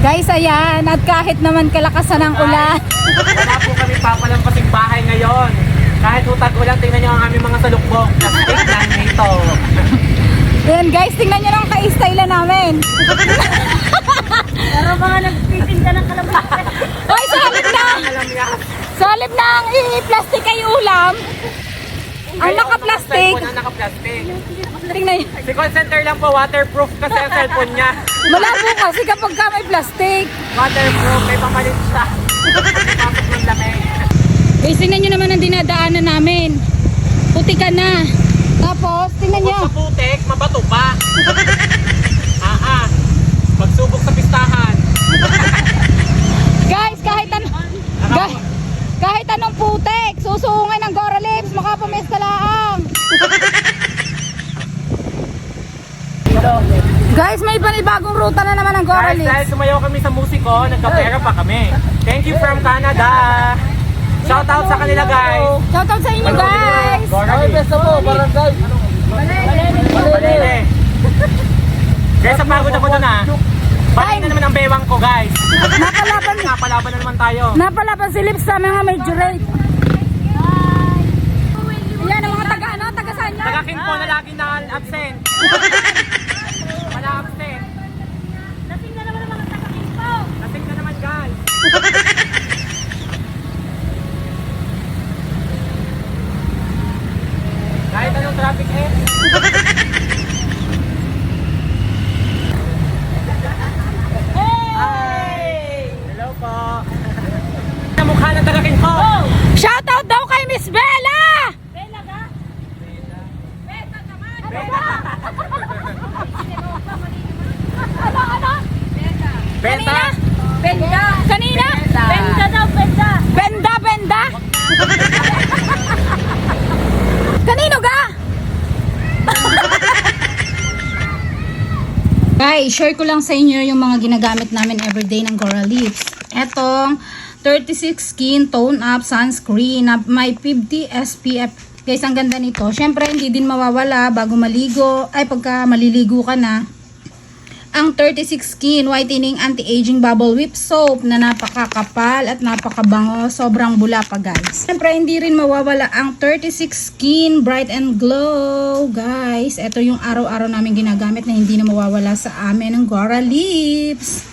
Guys, ayan. At kahit naman kalakasan ng ulan. Wala po kami papalampasing bahay ngayon. Kahit utag ulan, tingnan nyo ang aming mga salukbong. Plastic na nito. Ayan guys, tingnan nyo lang ka-style namin. Pero mga nagtitinda ng kalabasa. Ay, salip na! Alam niya. Salip na ang i-plastic ay ulam. Ang naka-plastic. Ang naka-plastic. Tingnan nyo. Si call center lang po, waterproof kasi ang cellphone niya. Malabo kasi kapag ka may plastic. Waterproof, may pamalit siya. Pasok ng lamig. Guys, tingnan nyo naman ang dinadaanan namin. Puti ka na. Tapos, tingnan nyo. Sa putik, mabato pa. Magsubok sa pistahan. Guys, kahit anong putik, susungay ng Gora Lips, makapamesta laang. Guys, may panibagong ruta na naman ng Gora Guys, dahil Lips. sumayaw kami sa musiko, nagkapera pa kami. Thank you from Canada. Shout out sa kanila guys. Shoutout sa inyo guys. Gora Lips. Malili. Guys, napagod ako doon Balik na naman ang bewang ko guys. Napalaban na naman tayo. Napalaban si Lips sa mga major rate. Ayan ang mga taga saan yan? Tagakin po na lagi na absent. Wala absent. Lasing na naman ang mga taga-info. Lasing na naman guys. Kahit anong traffic Hello po. Ang mukha ng tagakin ko. Shoutout daw kay Miss Bella! Bella ka? Bella naman. Ano? Benta. Benda. Kanina? Benda daw, benda. Benda? Kanino ga? Guys, share ko lang sa inyo yung mga ginagamit namin everyday ng Gora Lips. Etong 36 Skin Tone Up Sunscreen na may 50 SPF. Guys, ang ganda nito. Syempre, hindi din mawawala bago maligo. Ay, pagka maliligo ka na. Ang 36 Skin Whitening Anti-Aging Bubble Whip Soap na napakakapal at napakabango. Sobrang bula pa guys. Siyempre hindi rin mawawala ang 36 Skin Bright and Glow. Guys, ito yung araw-araw namin ginagamit na hindi na mawawala sa amin ng Gora Lips.